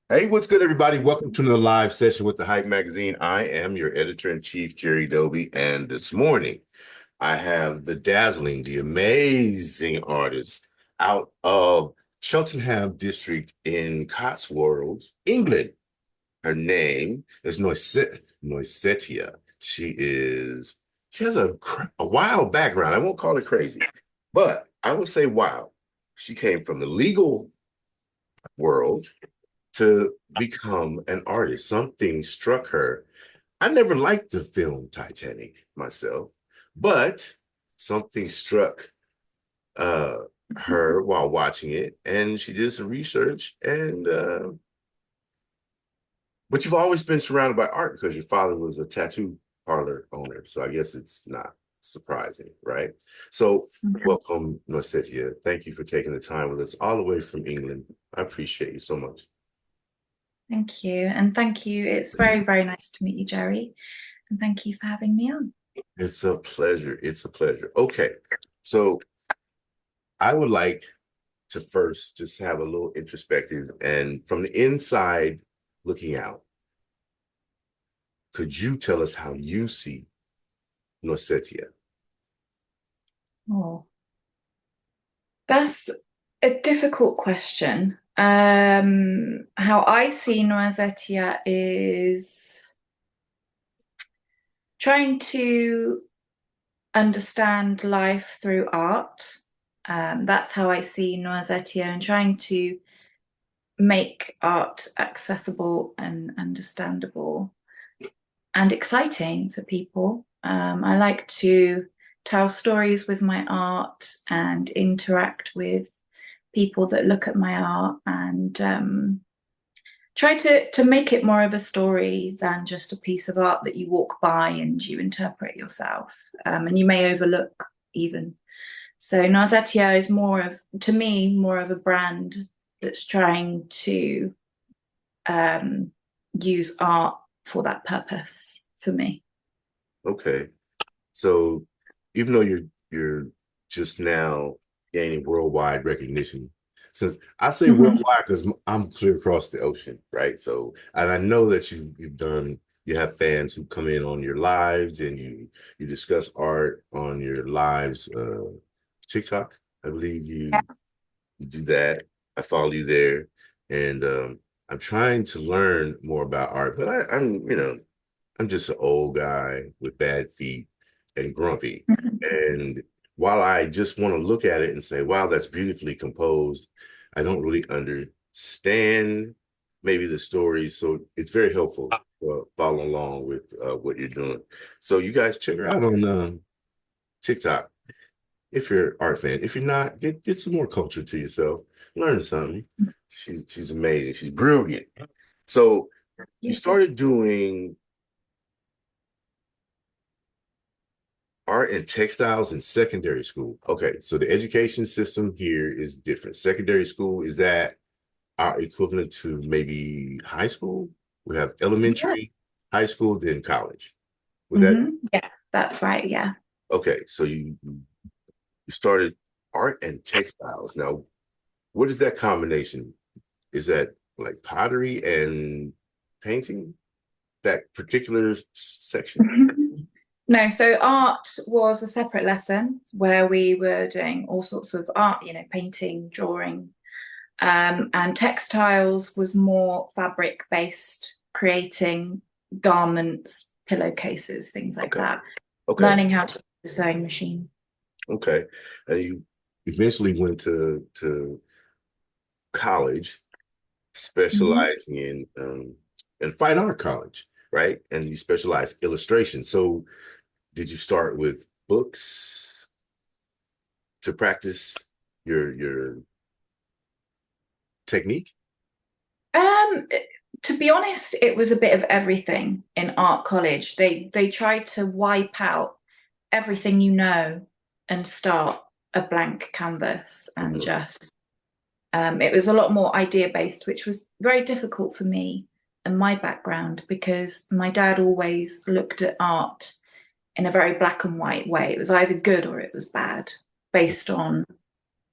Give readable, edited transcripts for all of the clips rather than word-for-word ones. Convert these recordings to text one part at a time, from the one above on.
Hey, what's good, everybody? Welcome to the live session with the Hype Magazine. I am your editor-in-chief, Jerry Doby, and this morning I have the dazzling, the amazing artist out of Cheltenham district in Cotswolds, England. Her name is Noisetteya. She has a wild background. I won't call it crazy, but I will say wild. She came from the legal world to become an artist. Something struck her. I never liked the film Titanic myself, but something struck uh, her while watching it, and she did some research. But you've always been surrounded by art because your father was a tattoo parlor owner, so I guess it's not surprising, right? So, Mhm. welcome, Noisetteya. Thank you for taking the time with us all the way from England. I appreciate you so much. Thank you. And thank you. It's very, very nice to meet you, Jerry. And thank you for having me on. It's a pleasure. It's a pleasure. Okay. So I would like to first just have a little introspective and from the inside looking out, could you tell us how you see Noisettia? Oh, that's a difficult question. How I see Noisetteya is trying to understand life through art. That's how I see Noisetteya and trying to make art accessible and understandable and exciting for people. I like to tell stories with my art and interact with people that look at my art and try to make it more of a story than just a piece of art that you walk by and you interpret yourself. And you may overlook even. So Nausetia is more of, to me, more of a brand that's trying to um, use art for that purpose for me. Okay. So even though you're just now gaining worldwide recognition, since I say Mhm. worldwide because I'm clear across the ocean, right? So and I know that you have fans who come in on your lives and you discuss art on your lives, TikTok, I believe you do that. I follow you there, and I'm trying to learn more about art, but I'm just an old guy with bad feet and grumpy. And while I just want to look at it and say, wow, that's beautifully composed, I don't really understand maybe the story. So it's very helpful follow along with what you're doing. So you guys check her out on TikTok if you're an art fan. If you're not, get some more culture to yourself. Learn something. She's amazing. She's brilliant. So you started doing art and textiles in secondary school. Okay, so the education system here is different. Secondary school, is that our equivalent to maybe high school? We have Yeah. elementary, high school, then college. Would that Yeah, that's right. Yeah. okay? So you started art and textiles. Now, what is that combination? Is that like pottery and painting? That particular section? Mhm. No, so art was a separate lesson where we were doing all sorts of art, painting, drawing, and textiles was more fabric based, creating garments, pillowcases, things like Okay, that. okay, Learning how to use the sewing machine. okay. And you eventually went to college Mhm. specializing in fine art college, right? And you specialize illustration. So did you start with books to practice your technique? Um, to be honest, it was a bit of everything in art college. They tried to wipe out everything you know and start a blank canvas and Mhm. just it was a lot more idea based, which was very difficult for me and my background because my dad always looked at art in a very black and white way. It was either good or it was bad based on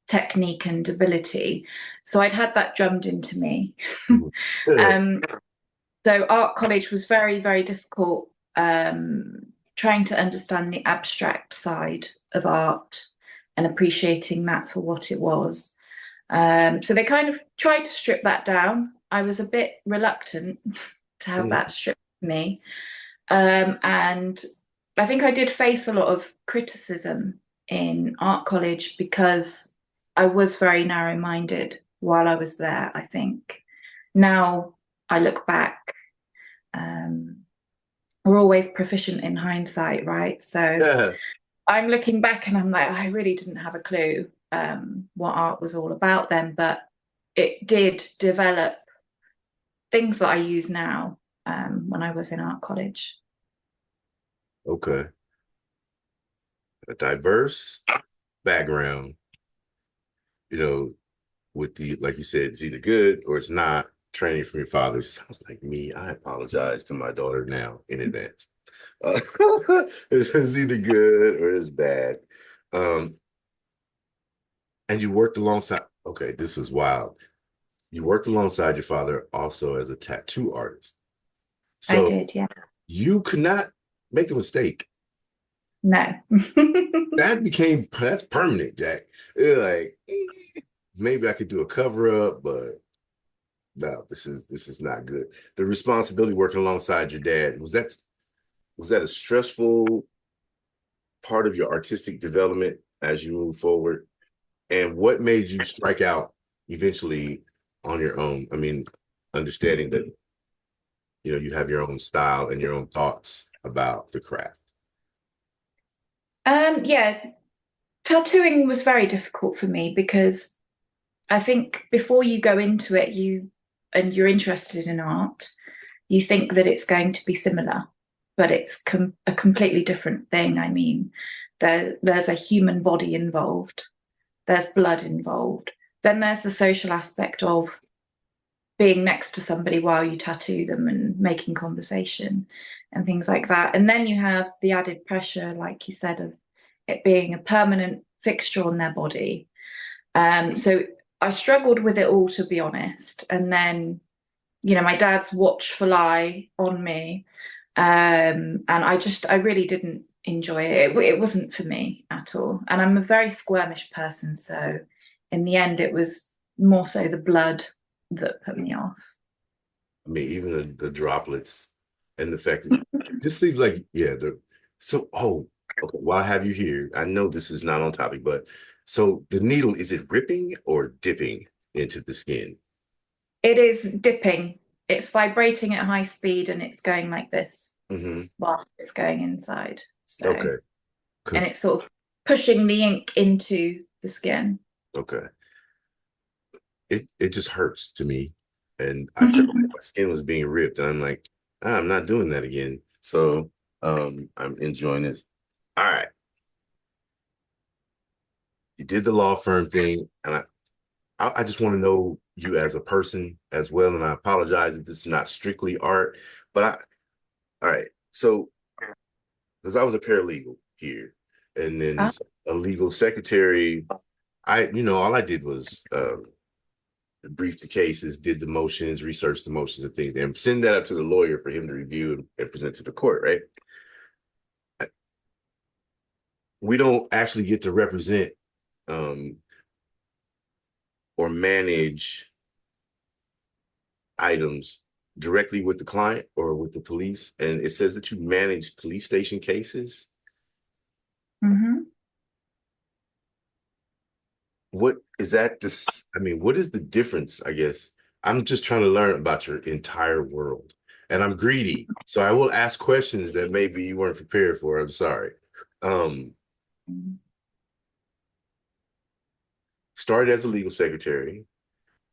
technique and ability. So I'd had that drummed into me. Mhm. Yeah. um, so art college was very, very difficult, trying to understand the abstract side of art and appreciating that for what it was. So they kind of tried to strip that down. I was a bit reluctant to have Mhm. that stripped of me. And I think I did face a lot of criticism in art college because I was very narrow minded while I was there, I think. Now I look back, um, we're always proficient in hindsight, right? So Yeah. I'm looking back and I'm like, I really didn't have a clue what art was all about then, but it did develop things that I use now when I was in art college. Okay. A diverse background, you know, with the, like you said, it's either good or it's not. Training from your father sounds like me. I apologize to my daughter now in advance. Uh, it's either good or it's bad. Um, and you worked alongside, okay, this is wild. You worked alongside your father also as a tattoo artist. I So did, yeah. you could not make a mistake. No. That's permanent, Jack. You're like, maybe I could do a cover up, but no, this is not good. The responsibility working alongside your dad, was that a stressful part of your artistic development as you move forward? And what made you strike out eventually on your own? I mean, understanding that you have your own style and your own thoughts about the craft. Yeah, tattooing was very difficult for me because I think before you go into it, you're interested in art, you think that it's going to be similar, but it's a completely different thing. I mean, there's a human body involved, there's blood involved, then there's the social aspect of being next to somebody while you tattoo them and making conversation and things like that. And then you have the added pressure, like you said, of it being a permanent fixture on their body. So I struggled with it all, to be honest. And then, my dad's watchful eye on me. And I really didn't enjoy it. It wasn't for me at all. And I'm a very squirmish person. So in the end, it was more so the blood that put me off. I mean, even the droplets and the fact that it just seems like, yeah, okay, while I have you here, I know this is not on topic, but so the needle, is it ripping or dipping into the skin? It is dipping. It's vibrating at high speed and it's going like this Hmm. whilst it's going inside. So, Okay. and Because, it's sort of pushing the ink into the skin. okay, it just hurts to me. And I felt like my skin was being ripped. And I'm like, I'm not doing that again. So I'm enjoying this. All right. You did the law firm thing, and I just want to know you as a person as well. And I apologize if this is not strictly art, but all right. So, because I was a paralegal here, and then Ah, a legal secretary, all I did was brief the cases, did the motions, research the motions and things, and send that up to the lawyer for him to review and present to the court, right? We don't actually get to represent um, or manage items directly with the client or with the police. And it says that you manage police station cases. mhm. What is that? This, I mean, what is the difference? I guess I'm just trying to learn about your entire world. And I'm greedy. So I will ask questions that maybe you weren't prepared for. I'm sorry. Um, Started as a legal secretary, Mhm.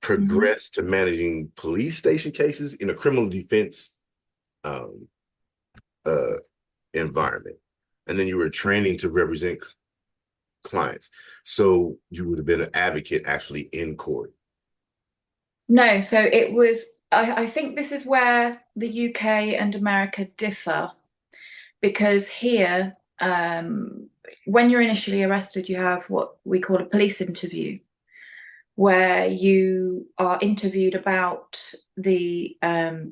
progressed to managing police station cases in a criminal defense um, uh, environment. And then you were training to represent clients. So you would have been an advocate actually in court. No, so it was, I think this is where the UK and America differ because here, when you're initially arrested, you have what we call a police interview, where you are interviewed about the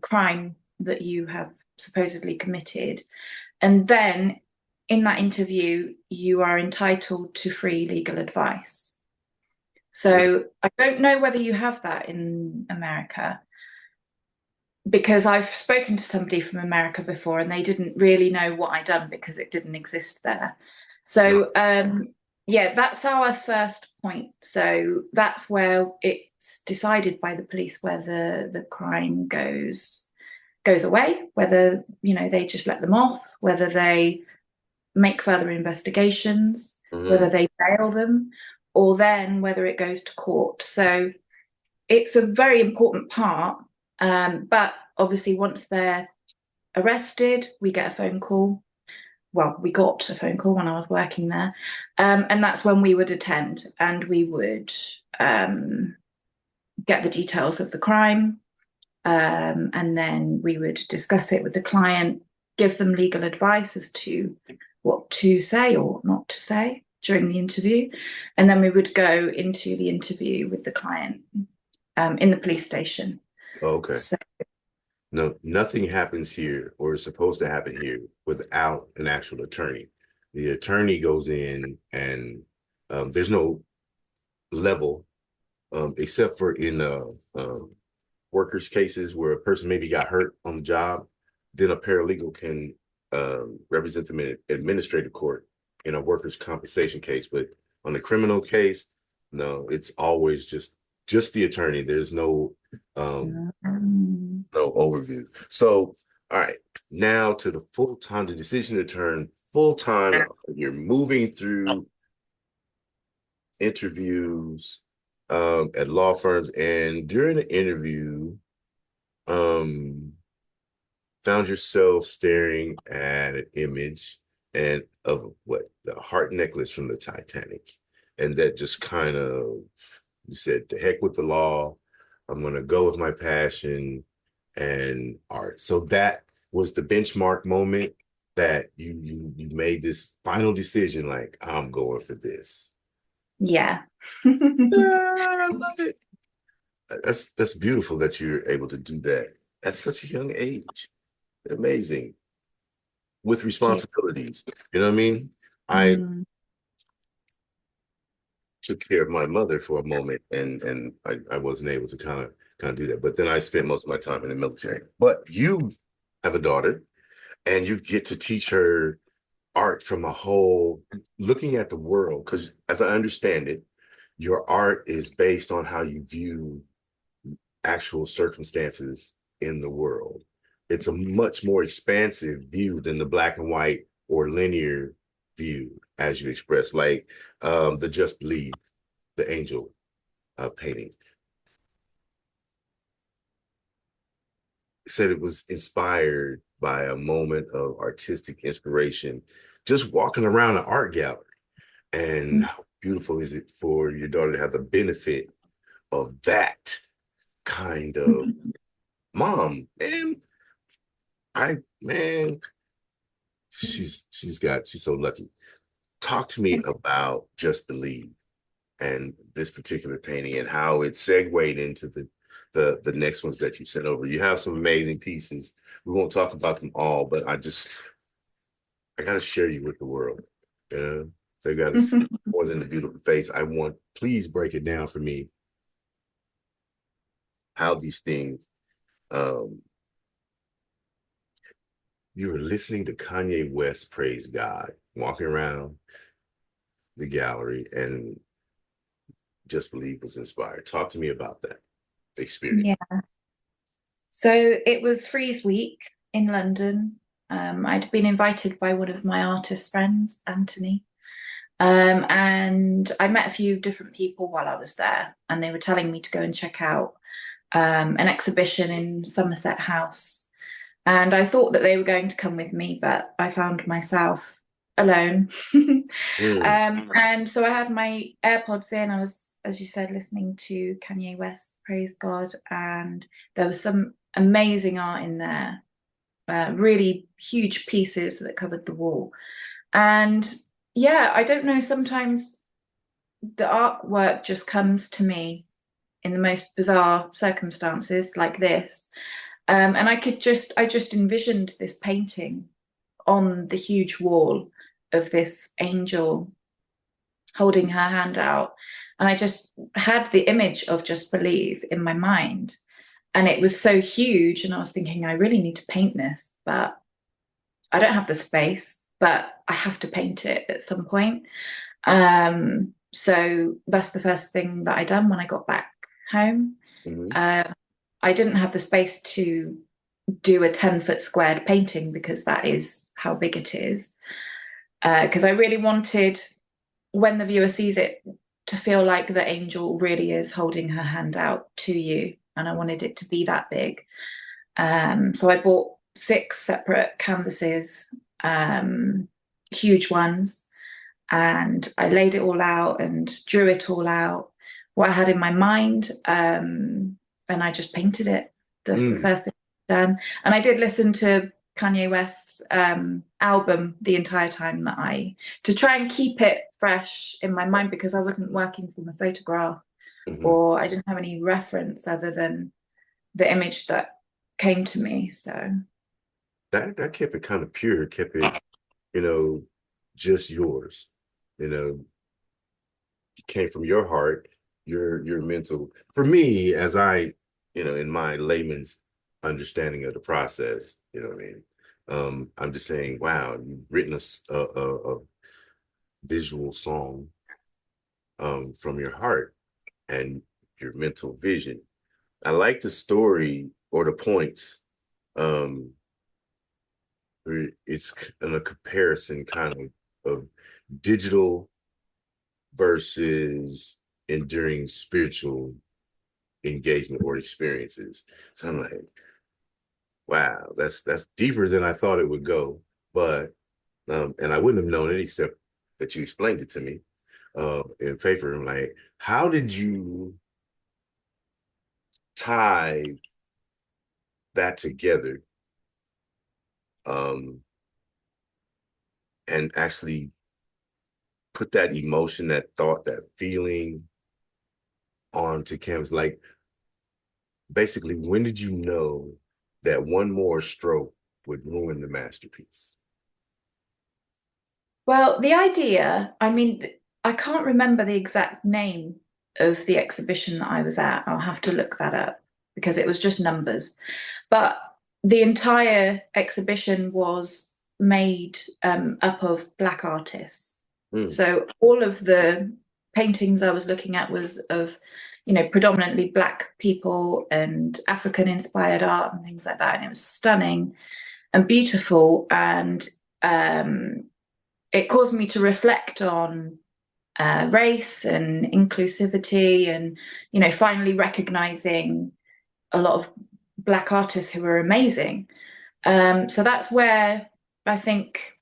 crime that you have supposedly committed. And then in that interview, you are entitled to free legal advice. So I don't know whether you have that in America, because I've spoken to somebody from America before and they didn't really know what I'd done because it didn't exist there. No. So yeah, that's our first point. So that's where it's decided by the police whether the crime goes away, whether, you know, they just let them off, whether they make further investigations, whether Mhm. they bail them, or then whether it goes to court. So it's a very important part. But obviously, once they're arrested, we get a phone call. Well, we got a phone call when I was working there. And that's when we would attend and we would get the details of the crime. And then we would discuss it with the client, give them legal advice as to what to say or not to say during the interview. And then we would go into the interview with the client in the police station. Okay. So, No, nothing happens here or is supposed to happen here without an actual attorney. The attorney goes in and there's no level except for in workers' cases where a person maybe got hurt on the job, then a paralegal can represent them in administrative court in a workers' compensation case. But on a criminal case, no, it's always just the attorney. There's no overview. So, all right, now to the full time, the decision to turn full time. You're moving through interviews at law firms, and during the interview, um, found yourself staring at an image and of what the heart necklace from the Titanic, and that just kind of you said, "The heck with the law. I'm gonna go with my passion and art." So that was the benchmark moment that you made this final decision, like I'm going for this. yeah. I love it. That's beautiful that you're able to do that at such a young age. Amazing. With Yeah. responsibilities. You know what I mean? I Mm. took care of my mother for a moment and I wasn't able to kind of do that. But then I spent most of my time in the military. But you have a daughter and you get to teach her art from a whole looking at the world. Because as I understand it, your art is based on how you view actual circumstances in the world. It's a much more expansive view than the black and white or linear view, as you express, like the Just Believe, the angel painting. It said it was inspired by a moment of artistic inspiration, just walking around an art gallery. And how beautiful is it for your daughter to have the benefit of that kind of mom? Man, she's so lucky. Talk to me about Just Believe and this particular painting and how it segued into the next ones that you sent over. You have some amazing pieces. We won't talk about them all, but I gotta share you with the world. You know, they gotta see more than the beautiful face. Please break it down for me how these things um you were listening to Kanye West praise God, walking around the gallery and Just Believe was inspired. Talk to me about that experience. Yeah. So it was Freeze Week in London. I'd been invited by one of my artist friends, Anthony. And I met a few different people while I was there, and they were telling me to go and check out an exhibition in Somerset House. And I thought that they were going to come with me, but I found myself alone. Mm, And so I had my AirPods in. I was, as you said, listening to Kanye West, praise God. And there was some amazing art in there, really huge pieces that covered the wall. And yeah, I don't know, sometimes the artwork just comes to me in the most bizarre circumstances like this. And I just envisioned this painting on the huge wall of this angel holding her hand out. And I just had the image of Just Believe in my mind. And it was so huge. And I was thinking, I really need to paint this, but I don't have the space, but I have to paint it at some point. So that's the first thing that I done when I got back home. Hmm. Uh, I didn't have the space to do a 10-foot squared painting because that is how big it is. Because I really wanted, when the viewer sees it, to feel like the angel really is holding her hand out to you. And I wanted it to be that big. So I bought 6 separate canvases, huge ones, and I laid it all out and drew it all out, what I had in my mind, and I just painted it. That's the Mm. first thing I've done. And I did listen to Kanye West's album the entire time to try and keep it fresh in my mind because I wasn't working from a photograph Hmm. or I didn't have any reference other than the image that came to me. So That kept it kind of pure, kept it, you know, just yours. You know, it came from your heart, your mental. For me, as I, in my layman's understanding of the process, you know what I mean? I'm just saying, wow, you've written a visual song from your heart and your mental vision. I like the story or the points. Um, where it's in a comparison kind of digital versus enduring spiritual engagement or experiences. So I'm like, wow, that's deeper than I thought it would go. But and I wouldn't have known it except that you explained it to me in favor. I'm like, how did you tie that together um and actually put that emotion, that thought, that feeling onto canvas? Like, basically, when did you know that one more stroke would ruin the masterpiece? well, the idea, I mean, I can't remember the exact name of the exhibition that I was at. I'll have to look that up because it was just numbers. But the entire exhibition was made up of Black artists. Mm, So all of the paintings I was looking at was of, predominantly Black people and African inspired art and things like that. And it was stunning and beautiful. And um, it caused me to reflect on race and inclusivity and, finally recognizing a lot of Black artists who are amazing. So that's where I think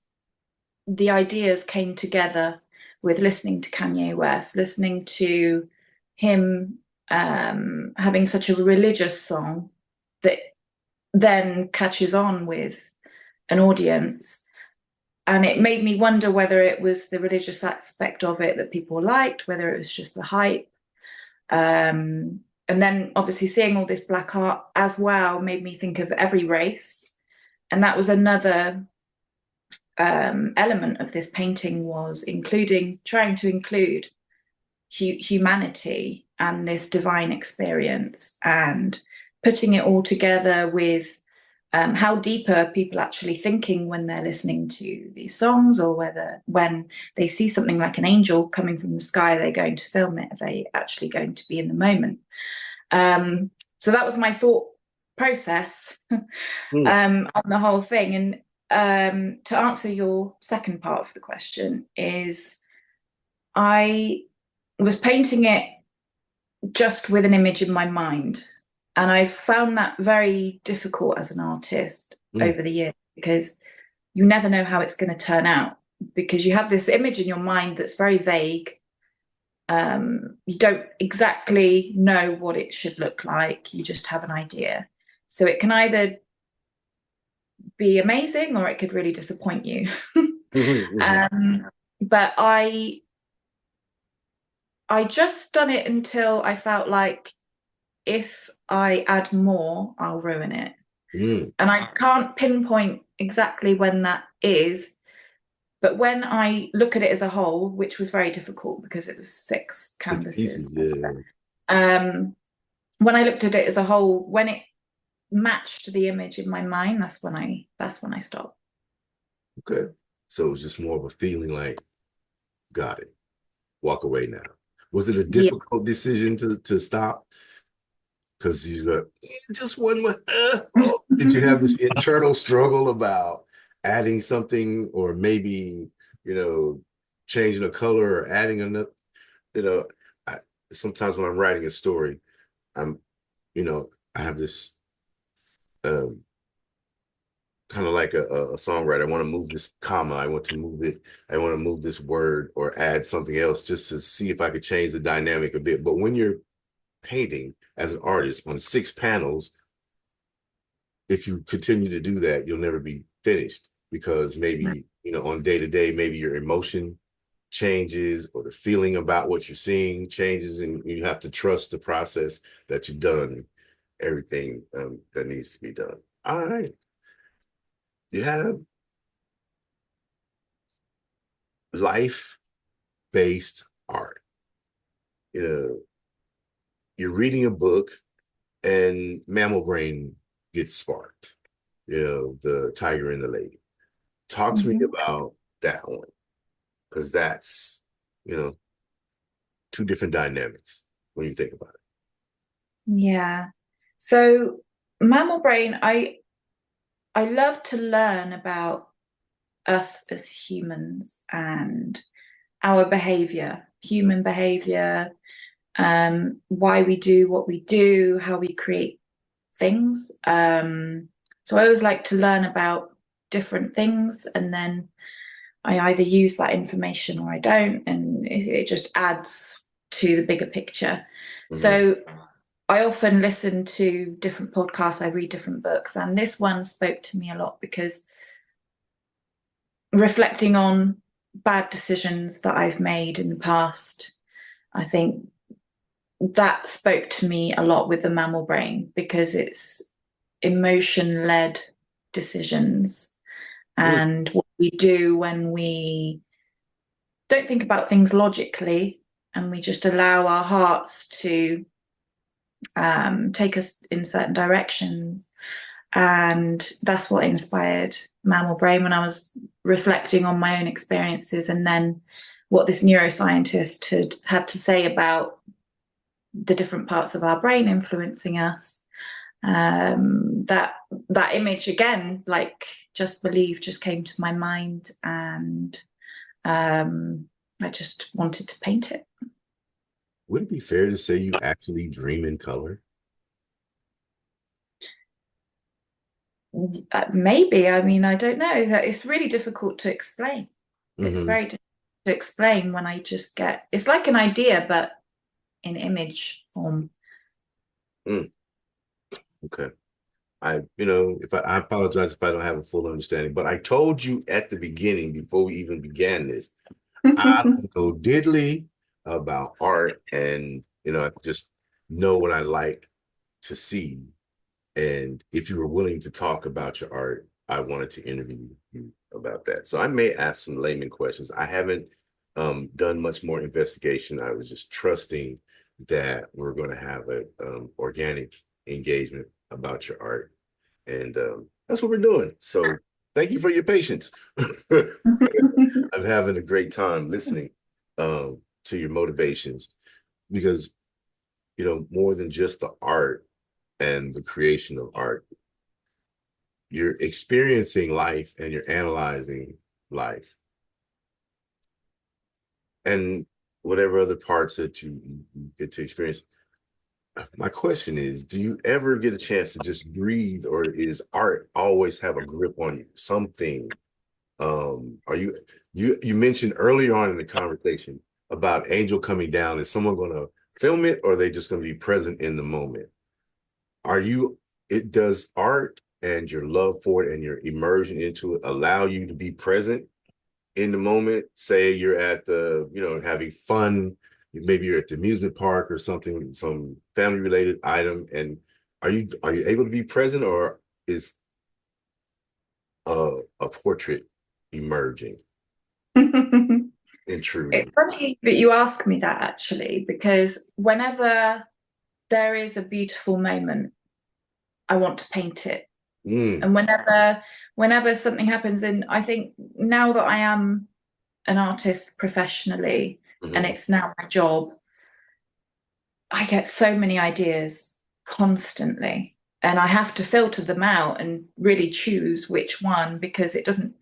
the ideas came together with listening to Kanye West, listening to him having such a religious song that then catches on with an audience. And it made me wonder whether it was the religious aspect of it that people liked, whether it was just the hype. And then obviously seeing all this Black art as well made me think of every race. And that was another element of this painting, was trying to include humanity and this divine experience and putting it all together with how deep are people actually thinking when they're listening to these songs, or whether when they see something like an angel coming from the sky, they're going to film it, are they actually going to be in the moment? So that was my thought process mm, on the whole thing. And to answer your second part of the question is I was painting it just with an image in my mind. And I found that very difficult as an artist mm, over the years because you never know how it's going to turn out because you have this image in your mind that's very vague. You don't exactly know what it should look like, you just have an idea. So it can either be amazing or it could really disappoint you. mhm, mhm. um, but I just done it until I felt like if I add more, I'll ruin it. Mm, And I can't pinpoint exactly when that is, but when I look at it as a whole, which was very difficult because it was six 6 pieces, canvases, yeah. um, when I looked at it as a whole, when it matched the image in my mind, that's when I stopped. Okay. So it was just more of a feeling like, got it. Walk away now. Was it a Yeah. difficult decision to stop? Because you got just one more. Did you have this internal struggle about adding something, or maybe you know changing a color or adding another? You know, I, sometimes when I'm writing a story, I'm I have this um, kind of like a songwriter. I want to move this comma. I want to move it. I want to move this word or add something else just to see if I could change the dynamic a bit. But when you're painting as an artist on 6 panels, if you continue to do that, you'll never be finished because maybe, on day to day, maybe your emotion changes or the feeling about what you're seeing changes, and you have to trust the process that you've done everything that needs to be done. All right. You have life-based art. You know, you're reading a book and mammal brain gets sparked. The tiger and the lady. Talk to me Mhm. about that one, because that's you know two different dynamics when you think about it. Yeah. So mammal brain, I love to learn about us as humans and our behavior, human behavior, why we do what we do, how we create things. So I always like to learn about different things, and then I either use that information or I don't, and it just adds to the bigger picture. Mhm. So I often listen to different podcasts, I read different books, and this one spoke to me a lot because reflecting on bad decisions that I've made in the past, I think that spoke to me a lot with the mammal brain because it's emotion led decisions Mm. and what we do when we don't think about things logically and we just allow our hearts to take us in certain directions. And that's what inspired Mammal Brain when I was reflecting on my own experiences and then what this neuroscientist had to say about the different parts of our brain influencing us. That image again, like just believe, just came to my mind, and I just wanted to paint it. Would it be fair to say you actually dream in color? Maybe, I mean, I don't know. It's really difficult to explain. It's Hmm. very difficult to explain when I just get it's like an idea, but in image form. Mm. Okay. If I apologize if I don't have a full understanding, but I told you at the beginning before we even began this, I don't know diddly about art, and I just know what I like to see. And if you were willing to talk about your art, I wanted to interview you about that. So I may ask some layman questions. I haven't done much more investigation. I was just trusting that we're going to have a organic engagement about your art, and that's what we're doing. So thank you for your patience. I'm having a great time listening to your motivations, because more than just the art and the creation of art, you're experiencing life and you're analyzing life and whatever other parts that you get to experience. My question is, do you ever get a chance to just breathe, or is art always have a grip on you? Something. Are you mentioned earlier on in the conversation about Angel coming down? Is someone going to film it, or are they just going to be present in the moment? Are you, it does art and your love for it and your immersion into it allow you to be present in the moment, say you're at the, having fun, maybe you're at the amusement park or something, some family related item, and are you able to be present, or is a portrait emerging, intruding? It's funny that you ask me that actually, because whenever there is a beautiful moment, I want to paint it. Mm, And whenever something happens, and I think now that I am an artist professionally and mhm, it's now my job, I get so many ideas constantly. And I have to filter them out and really choose which one because it doesn't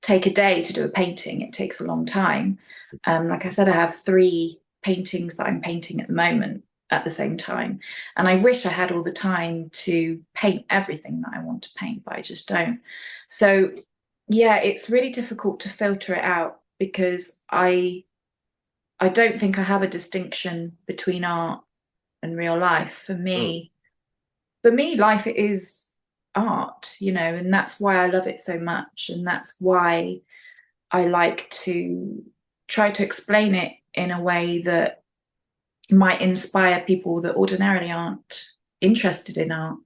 take a day to do a painting. It takes a long time. Like I said, I have three paintings that I'm painting at the moment at the same time. And I wish I had all the time to paint everything that I want to paint, but I just don't. So yeah, it's really difficult to filter it out because I don't think I have a distinction between art and real life. mm, For me, life is art, and that's why I love it so much. And that's why I like to try to explain it in a way that might inspire people that ordinarily aren't interested in art,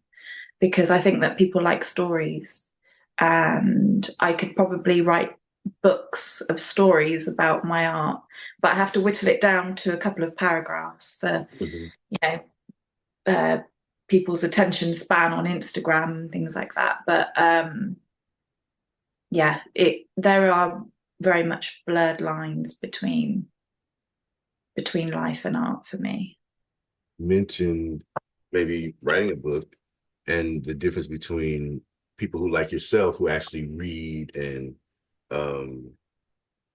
because I think that people like stories. And I could probably write books of stories about my art, but I have to whittle it down to a couple of paragraphs for, mhm. you know, uh, people's attention span on Instagram and things like that. But yeah, it there are very much blurred lines between life and art for me. Mentioned maybe writing a book and the difference between people who like yourself who actually read and um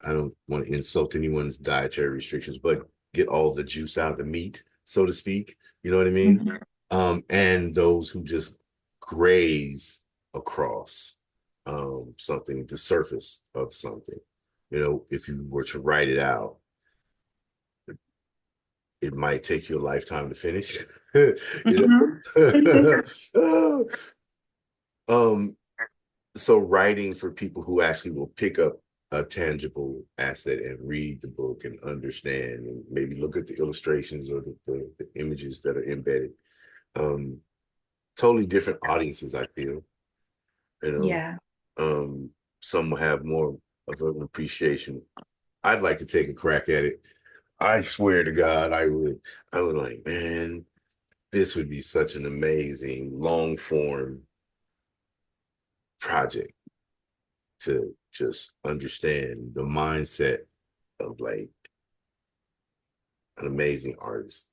I don't want to insult anyone's dietary restrictions, but get all the juice out of the meat, so to speak. You know what I mean? Mhm. And those who just graze across something, the surface of something. If you were to write it out, it might take you a lifetime to finish. you Mhm. know? um, so writing for people who actually will pick up a tangible asset and read the book and understand and maybe look at the illustrations or the images that are embedded. Um, Totally different audiences, I feel. You Yeah. some will have more of an appreciation. I'd like to take a crack at it. I swear to God, I would like, man, this would be such an amazing long form project to just understand the mindset of like an amazing artist.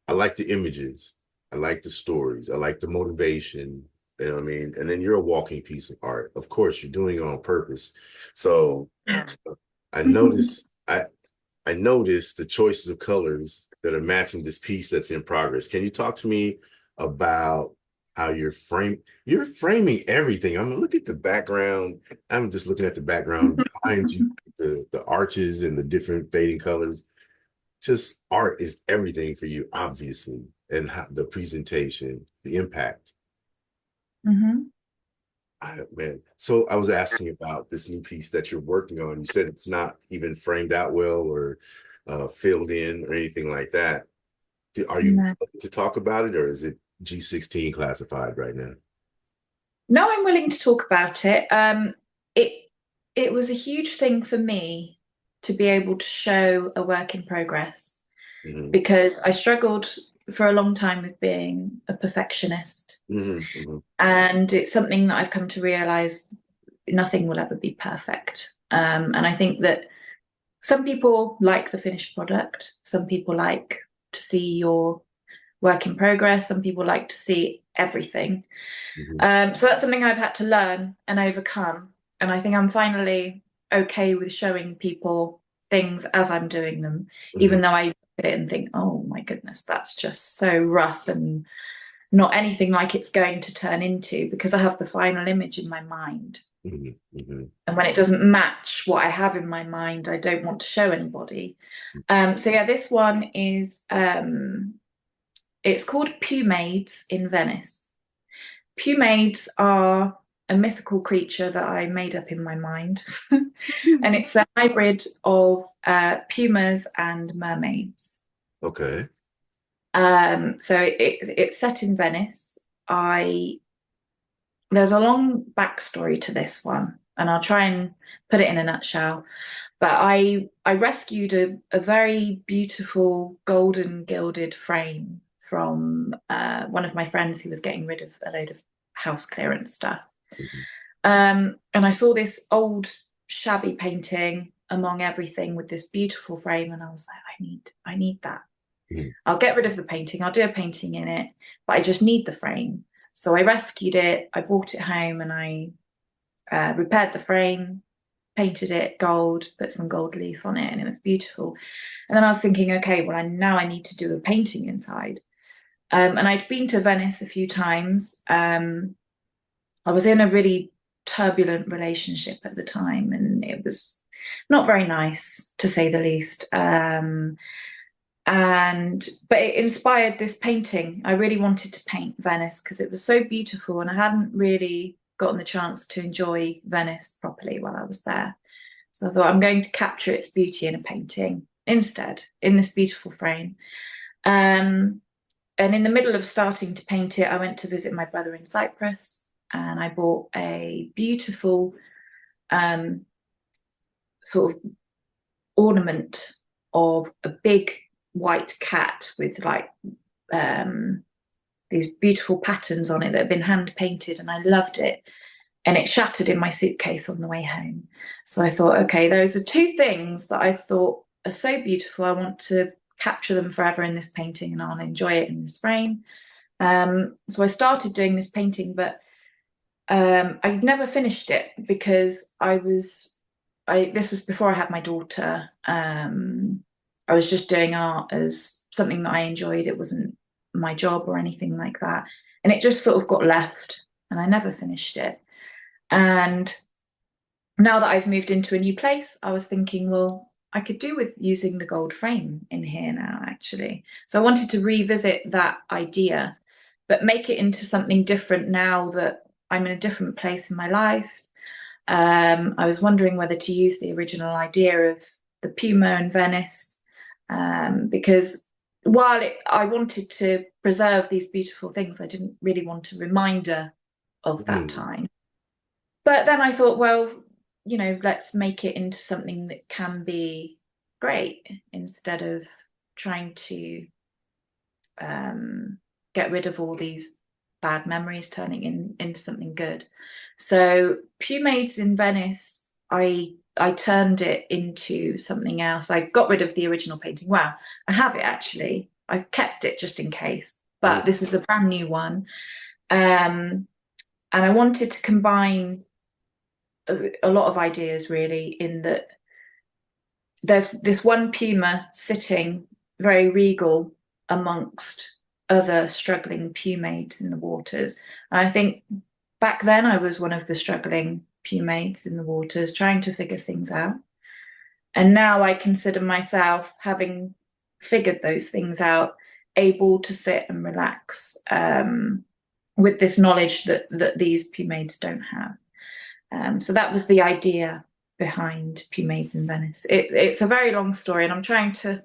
I like the images. I like the stories. I like the motivation. You know what I mean? And then you're a walking piece of art. Of course, you're doing it on purpose. So I notice I noticed the choices of colors that are matching this piece that's in progress. Can you talk to me about how you're framing everything? I'm gonna look at the background. I'm just looking at the background behind you, the arches and the different fading colors. Just art is everything for you, obviously, and how, the presentation, the impact. Mhm. Man, so I was asking about this new piece that you're working on. You said it's not even framed out well or filled in or anything like that. Are you No. willing to talk about it, or is it G16 classified right now? No, I'm willing to talk about it. It it was a huge thing for me to be able to show a work in progress Hmm. because I struggled for a long time with being a perfectionist. Hmm. Hmm. And it's something that I've come to realize nothing will ever be perfect. And I think that some people like the finished product, some people like to see your work in progress, some people like to see everything. Hmm. So that's something I've had to learn and overcome. And I think I'm finally okay with showing people things as I'm doing them, Hmm. even though I look at it and think, oh my goodness, that's just so rough and not anything like it's going to turn into because I have the final image in my mind. Hmm. Hmm. And when it doesn't match what I have in my mind, I don't want to show anybody. So yeah, this one is it's called Pomades in Venice. Pomades are a mythical creature that I made up in my mind. And it's a hybrid of pumas and mermaids. Okay. So it's set in Venice. I There's a long backstory to this one, and I'll try and put it in a nutshell. But I rescued a very beautiful golden gilded frame from one of my friends who was getting rid of a load of house clearance stuff. Mhm. And I saw this old shabby painting among everything with this beautiful frame, and I was like, I need that. Mhm. I'll get rid of the painting. I'll do a painting in it, but I just need the frame. So I rescued it. I brought it home, and I repaired the frame, painted it gold, put some gold leaf on it, and it was beautiful. And then I was thinking, okay, well, now I need to do a painting inside. And I'd been to Venice a few times. I was in a really turbulent relationship at the time, and it was not very nice, to say the least. But it inspired this painting. I really wanted to paint Venice because it was so beautiful, and I hadn't really gotten the chance to enjoy Venice properly while I was there. So I thought I'm going to capture its beauty in a painting instead, in this beautiful frame. Um, and in the middle of starting to paint it, I went to visit my brother in Cyprus, and I bought a beautiful um, sort of ornament of a big white cat with like these beautiful patterns on it that have been hand painted, and I loved it. And it shattered in my suitcase on the way home. So I thought, okay, those are two things that I thought are so beautiful. I want to capture them forever in this painting, and I'll enjoy it in this frame. So I started doing this painting, but I never finished it because this was before I had my daughter. I was just doing art as something that I enjoyed. It wasn't my job or anything like that. And it just sort of got left, and I never finished it. And now that I've moved into a new place, I was thinking, well, I could do with using the gold frame in here now, actually. So I wanted to revisit that idea, but make it into something different now that I'm in a different place in my life. I was wondering whether to use the original idea of the Puma and Venice, because I wanted to preserve these beautiful things, I didn't really want a reminder of that Mhm. time. But then I thought, well, let's make it into something that can be great instead of trying to um, get rid of all these bad memories, turning into something good. So Pumades in Venice, I turned it into something else. I got rid of the original painting. Well, I have it actually. I've kept it just in case, Oh, but this is a brand new one. Um, and I wanted to combine a lot of ideas really in that there's this one puma sitting very regal amongst other struggling pumades in the waters. And I think back then I was one of the struggling pumades in the waters trying to figure things out. And now I consider myself, having figured those things out, able to sit and relax with this knowledge that these pumades don't have. So that was the idea behind Pumades in Venice. It's a very long story, and I'm trying to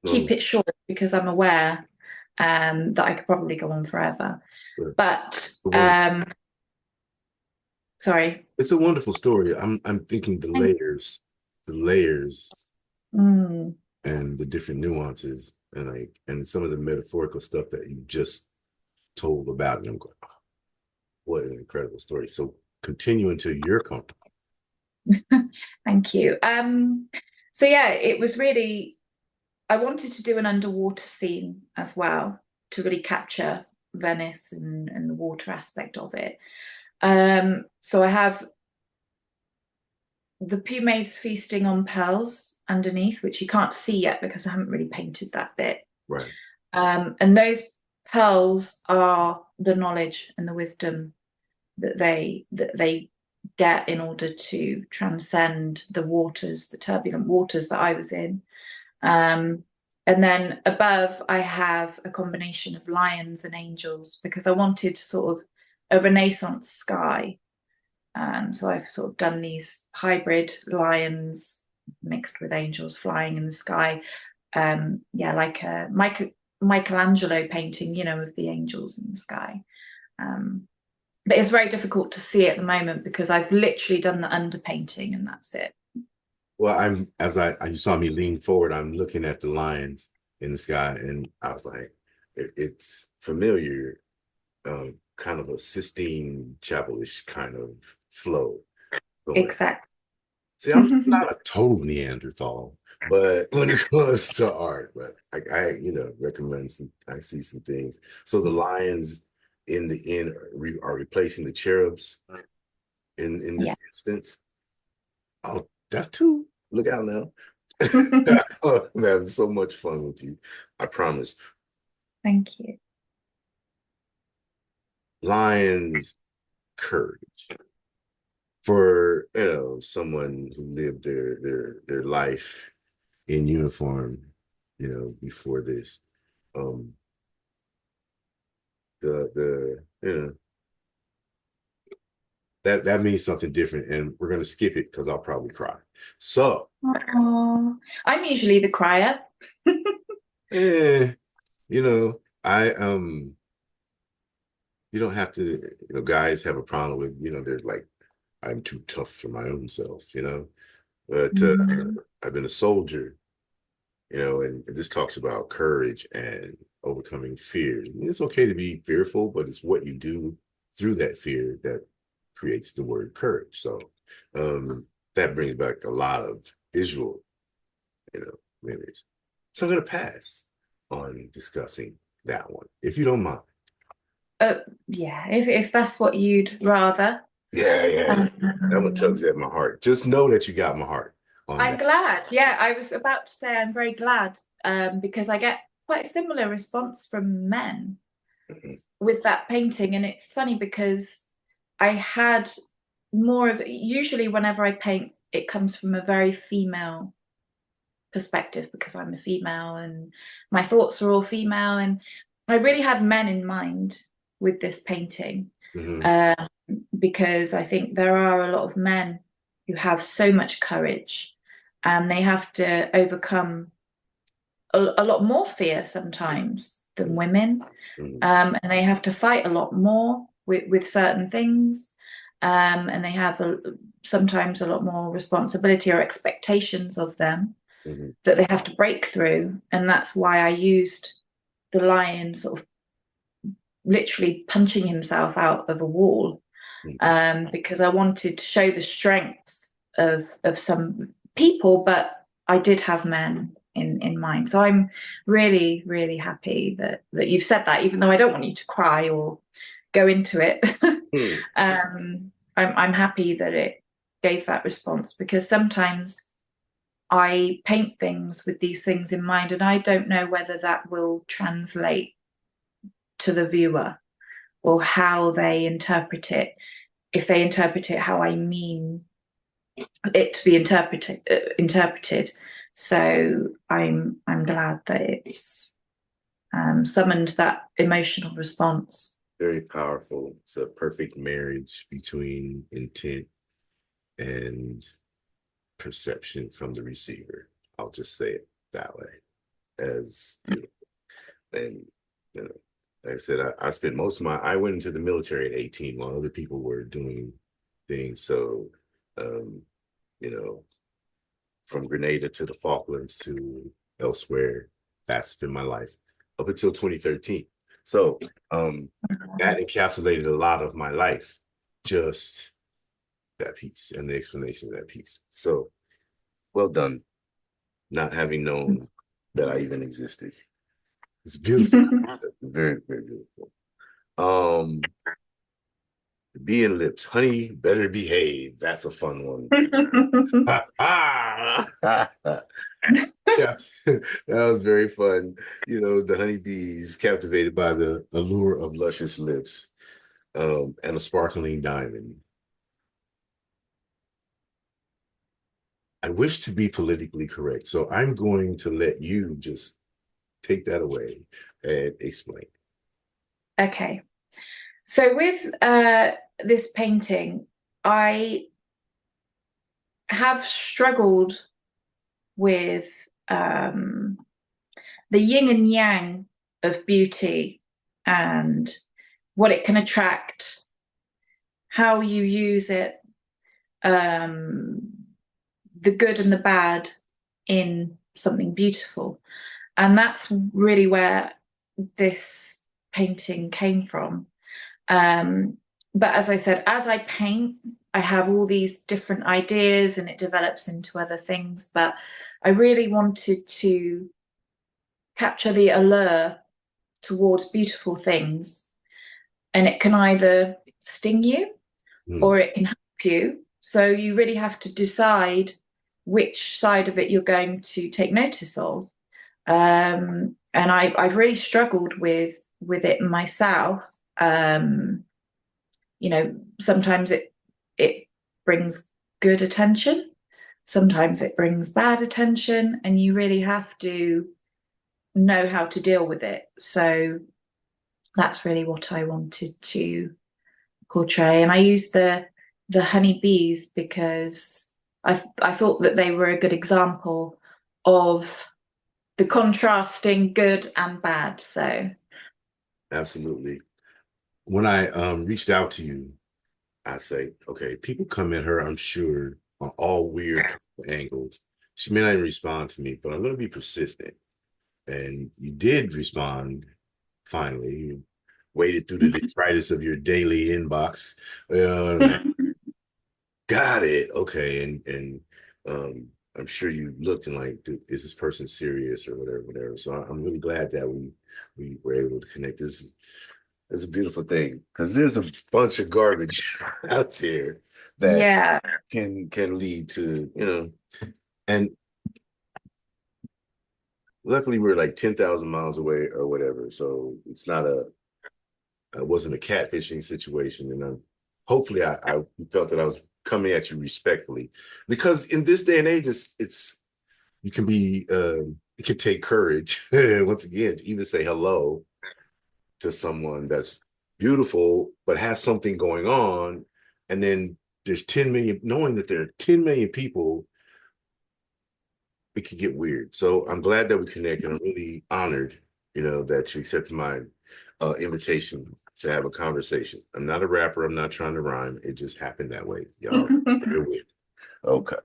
keep no. it short because I'm aware that I could probably go on forever. But But the one, sorry. it's a wonderful story. I'm thinking the layers Mm. and the different nuances and some of the metaphorical stuff that you just told about. And I'm going, oh, what an incredible story. So continue until you're comfortable. Thank you. So yeah, it was really, I wanted to do an underwater scene as well to really capture Venice and the water aspect of it. So I have the pumades feasting on pearls underneath, which you can't see yet because I haven't really painted that bit. Right. And those pearls are the knowledge and the wisdom that they get in order to transcend the waters, the turbulent waters that I was in. And then above, I have a combination of lions and angels because I wanted sort of a Renaissance sky So I've sort of done these hybrid lions mixed with angels flying in the sky. Yeah, like a Michelangelo painting, of the angels in the sky. Um, but it's very difficult to see at the moment because I've literally done the underpainting and that's it. Well, you saw me lean forward, I'm looking at the lines in the sky, and I was like, it's familiar, kind of a Sistine Chapelish kind of flow going. Exactly. See, I'm not a total Neanderthal, but when it comes to art, but recommend some. I see some things. So the lions in the end are replacing the cherubs in Yeah. this instance. Oh, that's two. Look out now. Oh, I'm having so much fun with you. I promise. Thank you. Lions courage for someone who lived their life in uniform, before this. Um, that means something different, and we're gonna skip it because I'll probably cry. So, Aw. I'm usually the crier. eh, I you don't have to, guys have a problem with, they're like, I'm too tough for my own self. But Mm. I've been a soldier, and this talks about courage and overcoming fear. It's okay to be fearful, but it's what you do through that fear that creates the word courage. So um, that brings back a lot of visual, memories. So I'm going to pass on discussing that one, if you don't mind. Uh, yeah, if that's what you'd rather. Yeah, yeah, yeah. That one tugs Um, at my heart. Just know that you got my heart on I'm that. glad. Yeah, I was about to say I'm very glad because I get quite a similar response from men Mhm, with that painting. And it's funny because I had more of usually whenever I paint, it comes from a very female perspective because I'm a female and my thoughts are all female. And I really had men in mind with this painting mhm, um, because I think there are a lot of men who have so much courage and they have to overcome a lot more fear sometimes than women. mhm, And they have to fight a lot more with certain things. And they have sometimes a lot more responsibility or expectations of them mhm, that they have to break through. And that's why I used the lion sort of literally punching himself out of a wall mhm. because I wanted to show the strength of some people, but I did have men in mind. So I'm really, really happy that you've said that, even though I don't want you to cry or go into it. Hmm. I'm happy that it gave that response because sometimes I paint things with these things in mind, and I don't know whether that will translate to the viewer or how they interpret it. If they interpret it how I mean it to be interpreted. So I'm glad that it's summoned that emotional response. Very powerful. It's a perfect marriage between intent and perception from the receiver. I'll just say it that way. As beautiful. And you know, like I said, I spent most of I went into the military at 18 while other people were doing things. So um, you know, from Grenada to the Falklands to elsewhere, that's been my life up until 2013. So that encapsulated a lot of my life, just that piece and the explanation of that piece. So well done, not having known that I even existed. It's beautiful. Very, very beautiful. Um, being lips, honey, better behave. That's a fun one. Yeah, that was very fun. The honeybees captivated by the allure of luscious lips, and a sparkling diamond. I wish to be politically correct, so I'm going to let you just take that away and explain. Okay. So with this painting, I have struggled with the yin and yang of beauty and what it can attract, how you use it, um, the good and the bad in something beautiful. And that's really where this painting came from. But as I said, as I paint, I have all these different ideas and it develops into other things. But I really wanted to capture the allure towards beautiful things. And it can either sting you Mm. or it can help you. So you really have to decide which side of it you're going to take notice of. And I've really struggled with it myself. You know, sometimes it brings good attention, sometimes it brings bad attention, and you really have to know how to deal with it. So that's really what I wanted to portray. And I used the honeybees because I thought that they were a good example of the contrasting good and bad. So Absolutely. When I reached out to you, I say, okay, people come at her, I'm sure, on all weird angles. She may not even respond to me, but I'm going to be persistent. And you did respond finally. You waded through the detritus of your daily inbox. Got it. Okay. And I'm sure you looked and like, dude, is this person serious or whatever, whatever. So I'm really glad that we were able to connect. This is a beautiful thing because there's a bunch of garbage out there that yeah. can lead to, and luckily we're like 10,000 miles away or whatever. So it's not it wasn't a catfishing situation. And hopefully I felt that I was coming at you respectfully because in this day and age, you can be, it can take courage once again to even say hello to someone that's beautiful, but has something going on. And then there's 10 million, knowing that there are 10 million people, it could get weird. So I'm glad that we connected. I'm really honored, that you accepted my invitation to have a conversation. I'm not a rapper. I'm not trying to rhyme. It just happened that way. Y'all bear with. Okay.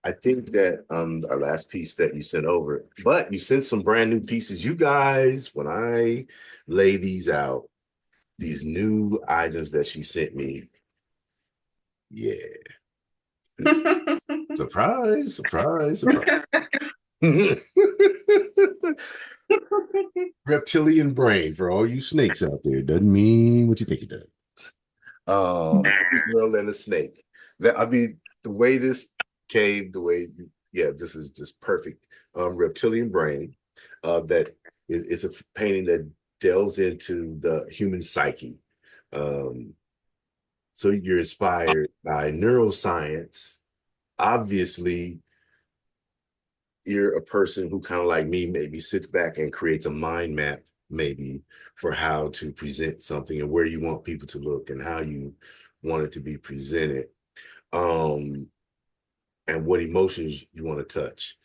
I think that our last piece that you sent over, but you sent some brand new pieces. You guys, when I lay these out, these new items that she sent me, yeah. Surprise, surprise, surprise. Reptilian brain for all you snakes out there. Doesn't mean what you think it does. Girl and a snake. The way this came, yeah, this is just perfect. Reptilian brain. That it's a painting that delves into the human psyche. Um, so you're inspired by neuroscience. Obviously, you're a person who kind of like me maybe sits back and creates a mind map maybe for how to present something and where you want people to look and how you want it to be presented, um and what emotions you want to touch.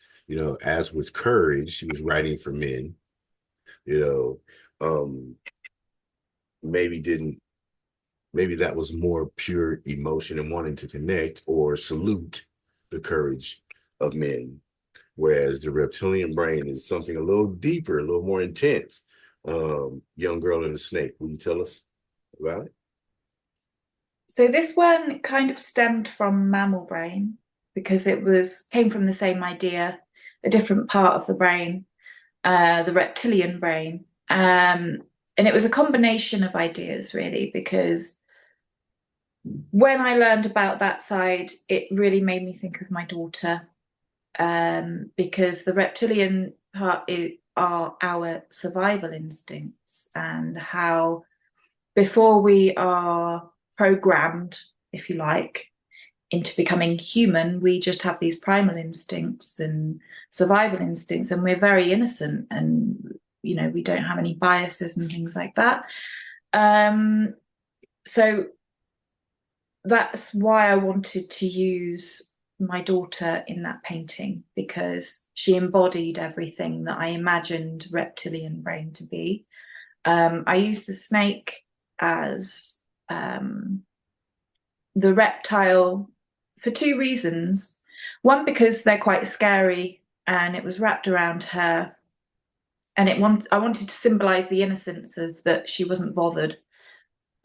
As with courage, she was writing for men. you know maybe didn't maybe that was more pure emotion and wanting to connect or salute the courage of men. Whereas the reptilian brain is something a little deeper, a little more intense. Young girl and the snake. Will you tell us about it? So this one kind of stemmed from mammal brain because it was came from the same idea, a different part of the brain, the reptilian brain. And it was a combination of ideas really because when I learned about that side, it really made me think of my daughter, because the reptilian part are our survival instincts and how before we are programmed, if you like, into becoming human, we just have these primal instincts and survival instincts, and we're very innocent and we don't have any biases and things like that. So that's why I wanted to use my daughter in that painting, because she embodied everything that I imagined reptilian brain to be. I used the snake as the reptile for two reasons. One, because they're quite scary and it was wrapped around her, and I wanted to symbolize the innocence of that she wasn't bothered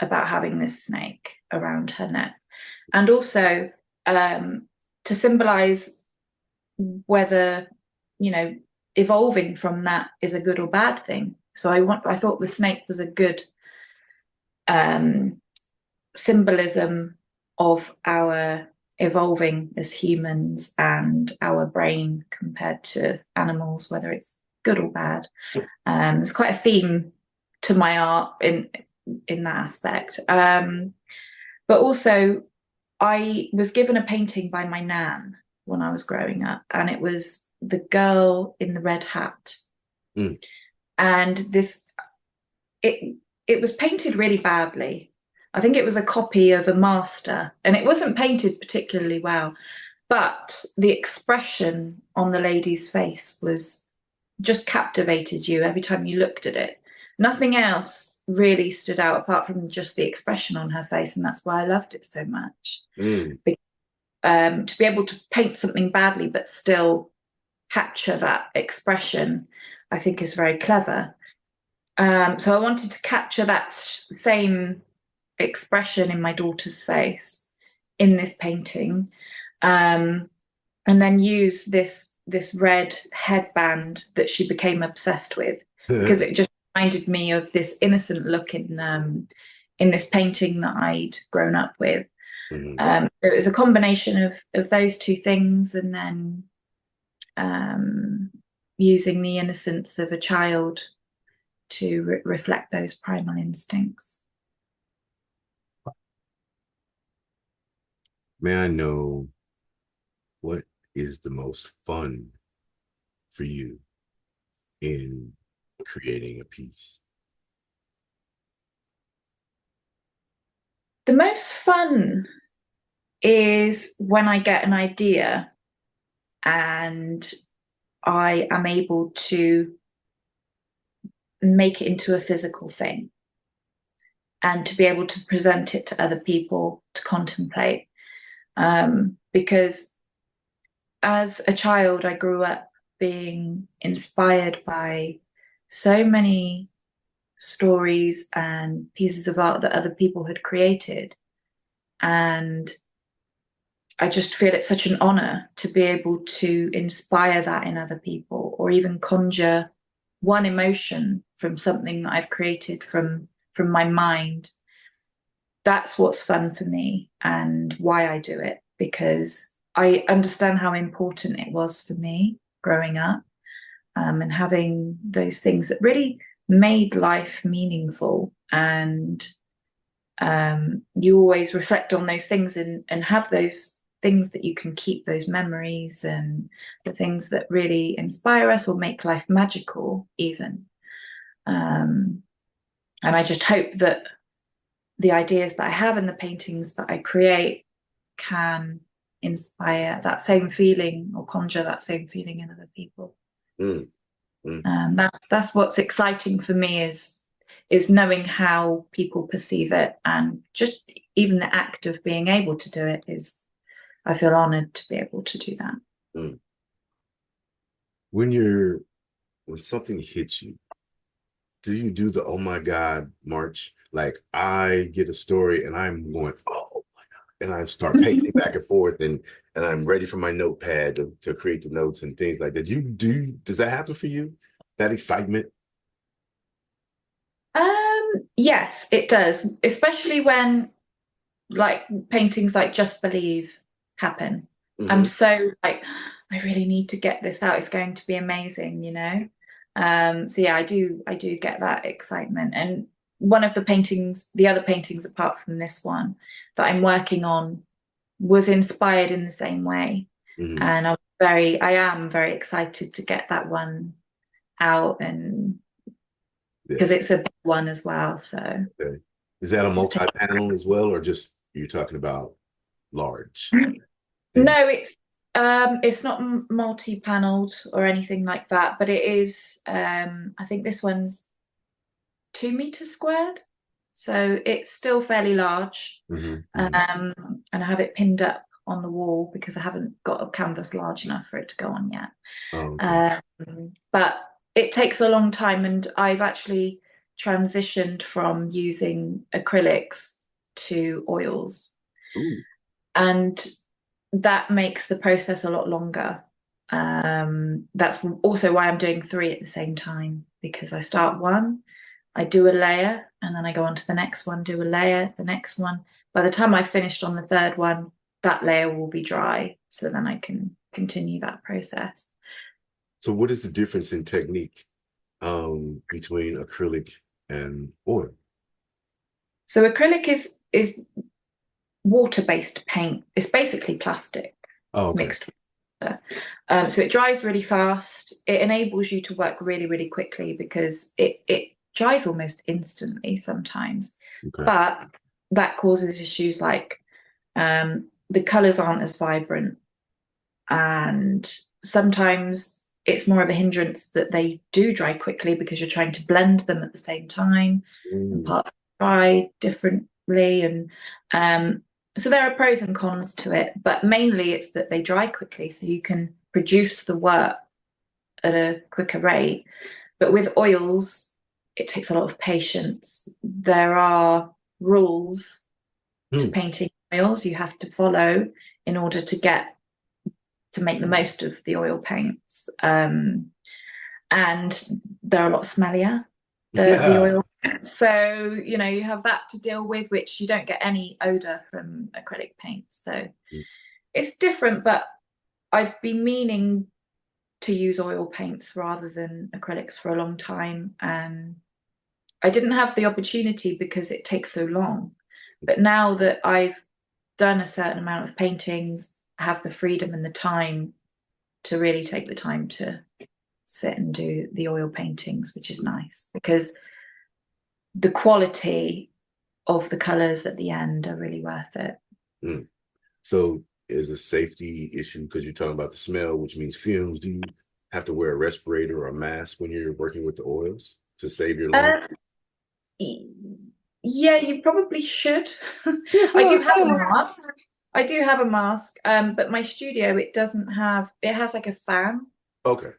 about having this snake around her neck, and also to symbolize whether, you know, evolving from that is a good or bad thing. So I thought the snake was a good symbolism of our evolving as humans and our brain compared to animals, whether it's good or bad. There's quite a theme to my art in that aspect. But also, I was given a painting by my nan when I was growing up, and it was the girl in the red hat. Mm. And it was painted really badly. I think it was a copy of a master, and it wasn't painted particularly well. But the expression on the lady's face was just captivated you every time you looked at it. Nothing else really stood out apart from just the expression on her face, and that's why I loved it so much. Mm. To be able to paint something badly but still capture that expression, I think is very clever. So I wanted to capture that same expression in my daughter's face in this painting, and then use this red headband that she became obsessed with, because it just reminded me of this innocent look in this painting that I'd grown up with. So it was a combination of those two things, and then using the innocence of a child to reflect those primal instincts. May I know what is the most fun for you in creating a piece? The most fun is when I get an idea and I am able to make it into a physical thing, and to be able to present it to other people to contemplate. Because as a child, I grew up being inspired by so many stories and pieces of art that other people had created. And I just feel it's such an honor to be able to inspire that in other people, or even conjure one emotion from something that I've created from my mind. That's what's fun for me and why I do it, because I understand how important it was for me growing up, and having those things that really made life meaningful. And you always reflect on those things and have those things that you can keep, those memories and the things that really inspire us or make life magical even. And I just hope that the ideas that I have and the paintings that I create can inspire that same feeling or conjure that same feeling in other people. Mm. Mm. That's what's exciting for me, is knowing how people perceive it, and just even the act of being able to do it is, I feel honored to be able to do that. Mm. When something hits you, do you do the oh my God march? Like I get a story and I'm going, oh my God. And I start pacing back and forth and I'm ready for my notepad to create the notes and things like that. Does that happen for you? That excitement? Yes, it does, especially when like paintings like Just Believe happen. I'm Mm-hmm. so like, I really need to get this out. It's going to be amazing, you know? So yeah, I do get that excitement. And one of the other paintings apart from this one that I'm working on was inspired in the same way. Mm-hmm. And I am very excited to get that one out, and Yeah. because it's a big one as well. So Okay. Is that a it's multi-panel as well, or just You're talking about large. And No, it's not multi-paneled or anything like that, but it is I think this one's 2 meters squared. So it's still fairly large. hmm hmm And I have it pinned up on the wall because I haven't got a canvas large enough for it to go on yet. Oh, okay. But it takes a long time, and I've actually transitioned from using acrylics to oils. Ooh. And that makes the process a lot longer. That's also why I'm doing three at the same time, because I start one, I do a layer, and then I go on to the next one, do a layer, the next one. By the time I've finished on the third one, that layer will be dry. So then I can continue that process. So what is the difference in technique between acrylic and oil? So acrylic is water-based paint. It's basically plastic Oh, okay. mixed with water. So it dries really fast. It enables you to work really, really quickly because it dries almost instantly sometimes. Okay. But that causes issues like the colors aren't as vibrant, and sometimes it's more of a hindrance that they do dry quickly because you're trying to blend them at the same time, and Mm, parts dry differently. And so there are pros and cons to it, but mainly it's that they dry quickly, so you can produce the work at a quicker rate. But with oils, it takes a lot of patience. There are rules to mm. painting oils you have to follow in order to make the most of the oil paints. And they're a lot smellier, the Yeah. oil. So, you have that to deal with, which you don't get any odor from acrylic paints. So it's different, but I've been meaning to use oil paints rather than acrylics for a long time. And I didn't have the opportunity because it takes so long. But now that I've done a certain amount of paintings, I have the freedom and the time to really take the time to sit and do the oil paintings, which is nice because the quality of the colors at the end are really worth it. Mm. So is a safety issue because you're talking about the smell, which means fumes. Do you have to wear a respirator or a mask when you're working with the oils to save your lungs? Uh, yeah, you probably should. I do have a mask. I do have a mask, but my studio, it doesn't have, it has like a fan. Okay.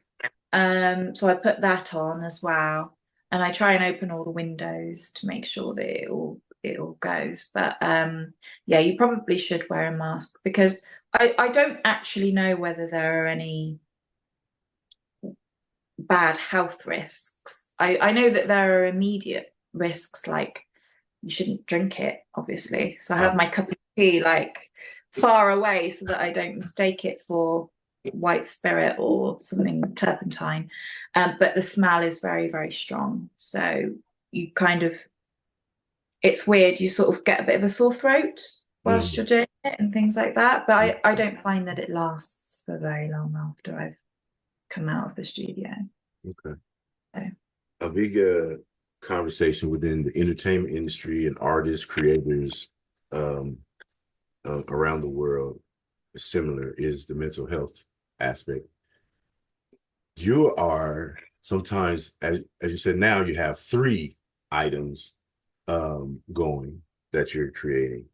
So I put that on as well, and I try and open all the windows to make sure that it all goes. But yeah, you probably should wear a mask because I don't actually know whether there are any bad health risks. I know that there are immediate risks, like you shouldn't drink it, obviously. So I have my cup of tea like far away so that I don't mistake it for white spirit or something turpentine. But the smell is very, very strong. So you kind of, it's weird. You sort of get a bit of a sore throat whilst Mhm. you're doing it and things like that. But I don't find that it lasts for very long after I've come out of the studio. Okay. So. A big conversation within the entertainment industry and artists, creators um, around the world similar is the mental health aspect. You are sometimes, as you said, now you have three items going that you're creating.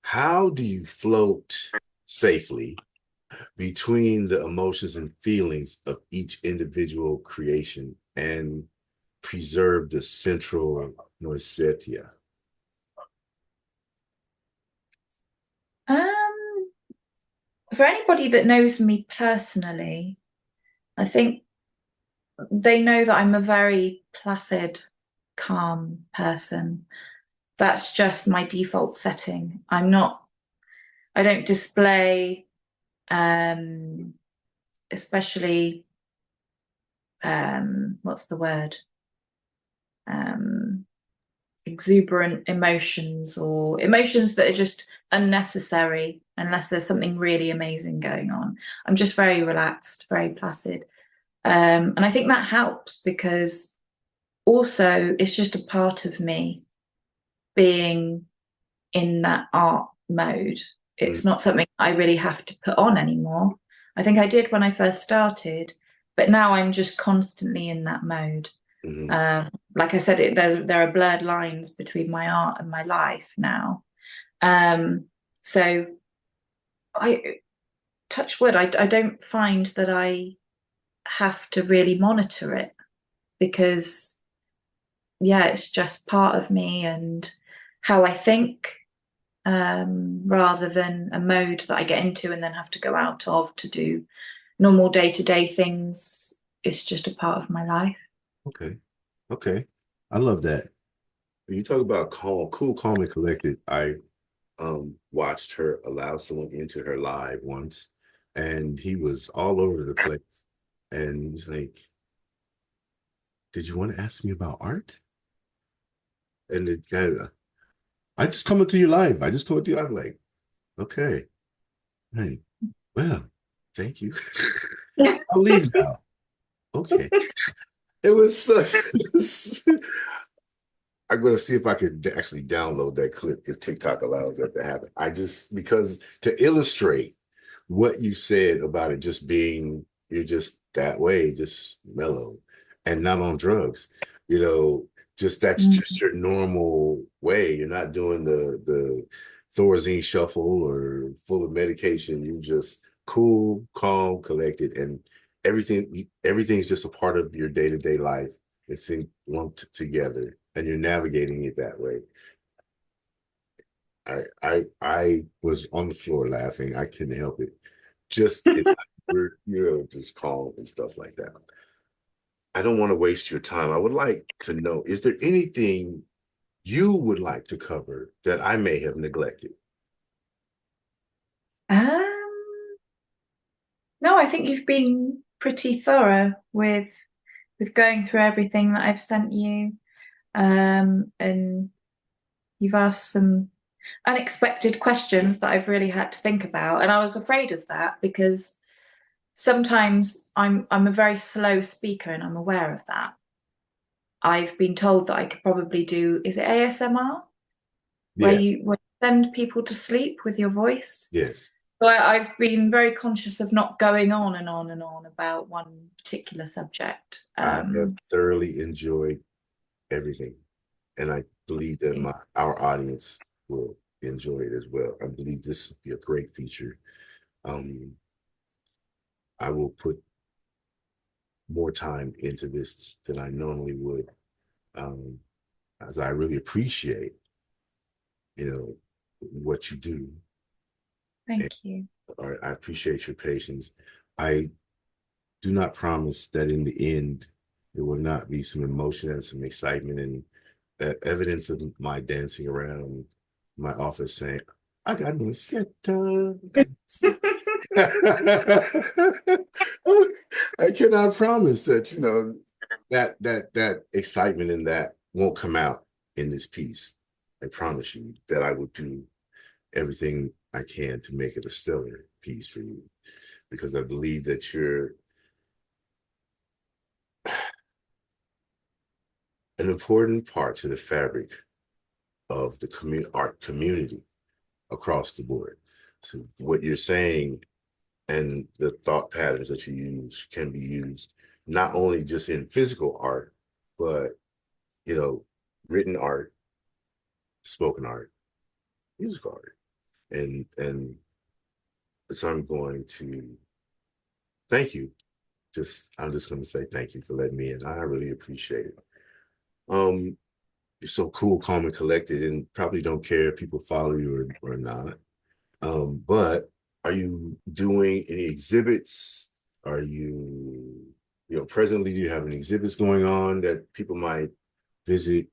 How do you float safely between the emotions and feelings of each individual creation and preserve the central Noisetteya? Um, for anybody that knows me personally, I think they know that I'm a very placid, calm person. That's just my default setting. I don't display, um, especially, what's the word? Um, Exuberant emotions or emotions that are just unnecessary unless there's something really amazing going on. I'm just very relaxed, very placid. And I think that helps because also it's just a part of me being in that art mode. Mm, It's not something I really have to put on anymore. I think I did when I first started, but now I'm just constantly in that mode. mhm. Um, like I said, there are blurred lines between my art and my life now. So I touch wood. I don't find that I have to really monitor it because yeah, it's just part of me and how I think, rather than a mode that I get into and then have to go out of to do normal day-to-day things. It's just a part of my life. Okay. Okay. I love that. When you talk about calm, cool, calm, and collected, I watched her allow someone into her live once, and he was all over the place. And he's like, "Did you want to ask me about art?" And the guy, I just come into your live. I just come into your live. Like, okay, hey, well, thank you. I'll leave now. Okay. It was such. I'm going to see if I could actually download that clip if TikTok allows that to happen. I just, because to illustrate what you said about it just being, you're just that way, just mellow and not on drugs, you know, just that's just Mm. your normal way. You're not doing the Thorazine shuffle or full of medication. You just cool, calm, collected, and everything's just a part of your day-to-day life. It's in, lumped together, and you're navigating it that way. I was on the floor laughing. I couldn't help it. Just it, we're just calm and stuff like that. I don't want to waste your time. I would like to know, is there anything you would like to cover that I may have neglected? Um, no, I think you've been pretty thorough with going through everything that I've sent you. And you've asked some unexpected questions that I've really had to think about. And I was afraid of that because sometimes I'm a very slow speaker and I'm aware of that. I've been told that I could probably do, is it ASMR? Yeah, Where you send people to sleep with your voice. yes. So I've been very conscious of not going on and on and on about one particular subject. I have thoroughly enjoyed everything, and I believe that my our audience will enjoy it as well. I believe this will be a great feature. Um, I will put more time into this than I normally would, um, as I really appreciate, what you do. And Thank you. I appreciate your patience. I do not promise that in the end there will not be some emotion and some excitement and evidence of my dancing around my office saying, I got Noisetteya. I cannot promise that, that excitement and that won't come out in this piece. I promise you that I will do everything I can to make it a stellar piece for you because I believe that you're an important part to the fabric of the art community across the board. So what you're saying and the thought patterns that you use can be used not only just in physical art, but you know, written art, spoken art, music art. And so I'm going to thank you. I'm just gonna say thank you for letting me in. I really appreciate it. Um, you're so cool, calm, and collected, and probably don't care if people follow you or not. But are you doing any exhibits? Are you, presently, do you have any exhibits going on that people might visit?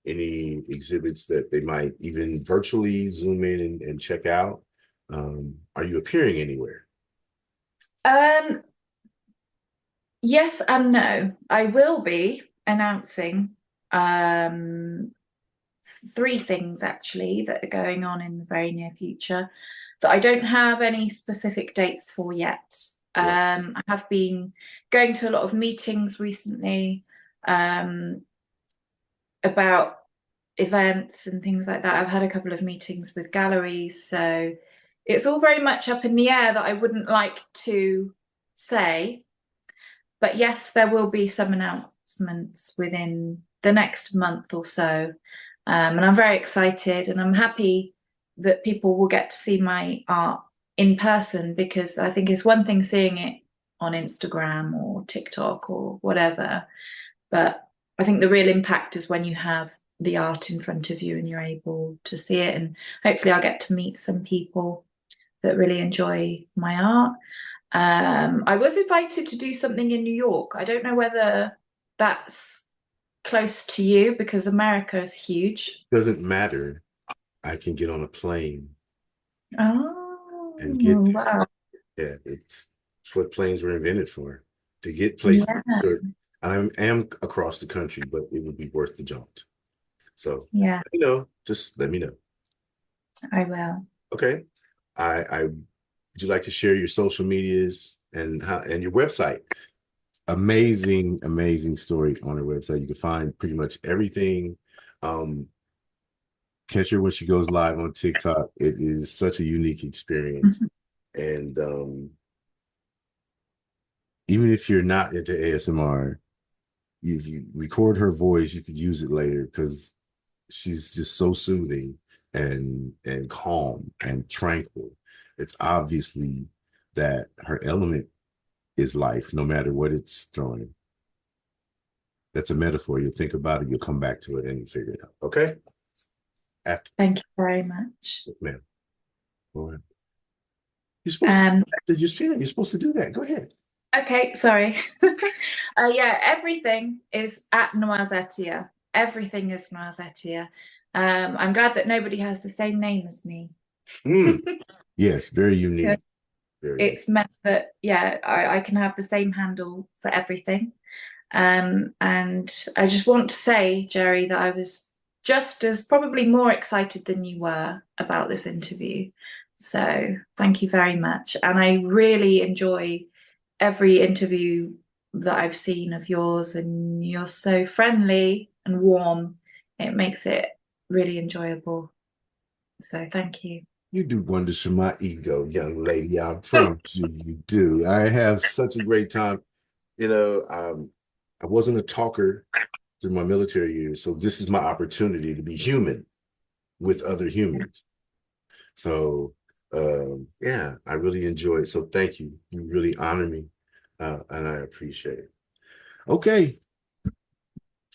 Any exhibits that they might even virtually zoom in and check out? Are you appearing anywhere? Um, yes and no. I will be announcing um, three things actually that are going on in the very near future that I don't have any specific dates for yet. Right. I have been going to a lot of meetings recently, about events and things like that. I've had a couple of meetings with galleries, so it's all very much up in the air that I wouldn't like to say. But yes, there will be some announcements within the next month or so. And I'm very excited and I'm happy that people will get to see my art in person because I think it's one thing seeing it on Instagram or TikTok or whatever, but I think the real impact is when you have the art in front of you and you're able to see it. And hopefully, I'll get to meet some people that really enjoy my art. I was invited to do something in New York. I don't know whether that's close to you because America is huge. Doesn't matter. I can get on a plane Oh, and get wow. yeah, it's what planes were invented for, to get places. Yeah, I am across the country, but it would be worth the jaunt. So, yeah, just let me know. I will. Okay. Would you like to share your social medias and how and your website? Amazing, amazing story on her website. You can find pretty much everything. Um, Catch her when she goes live on TikTok. It is such a unique experience. And even if you're not into ASMR, if you record her voice, you could use it later because she's just so soothing and calm and tranquil. It's obviously that her element is life, no matter what it's throwing. That's a metaphor. You'll think about it, you'll come back to it, and you figure it out. Okay? After, Thank you very much. man. All right. You're supposed Um, to. You're supposed to do that. Go ahead. okay, sorry. Yeah, everything is at Noisetteya. Everything is Noisetteya. I'm glad that nobody has the same name as me. Mm, yes, very unique. Very unique. It's meant that, yeah, I can have the same handle for everything. And I just want to say, Jerry, that I was just as probably more excited than you were about this interview. So thank you very much. And I really enjoy every interview that I've seen of yours, and you're so friendly and warm. It makes it really enjoyable. So thank you. You do wonders for my ego, young lady. I promise you, you do. I have such a great time. You know, I wasn't a talker through my military years, so this is my opportunity to be human with other humans. So, yeah, I really enjoy it. So, thank you. You really honor me, and I appreciate it. Okay,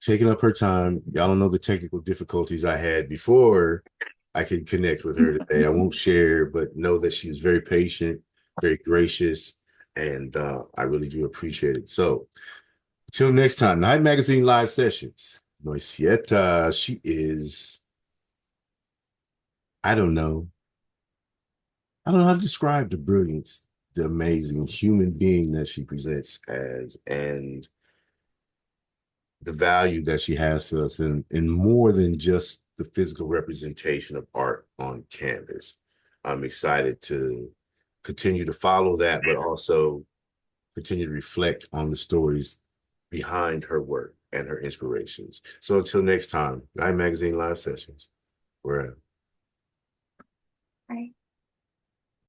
taking up her time. Y'all don't know the technical difficulties I had before I could connect with her today. I won't share, but know that she was very patient, very gracious, and I really do appreciate it. So, until next time, Night Magazine Live Sessions. Noisetteya, she is, I don't know. I don't know how to describe the brilliance, the amazing human being that she presents as, and the value that she has to us in more than just the physical representation of art on canvas. I'm excited to continue to follow that, but also continue to reflect on the stories behind her work and her inspirations. So until next time, Night Magazine Live Sessions. We're Right.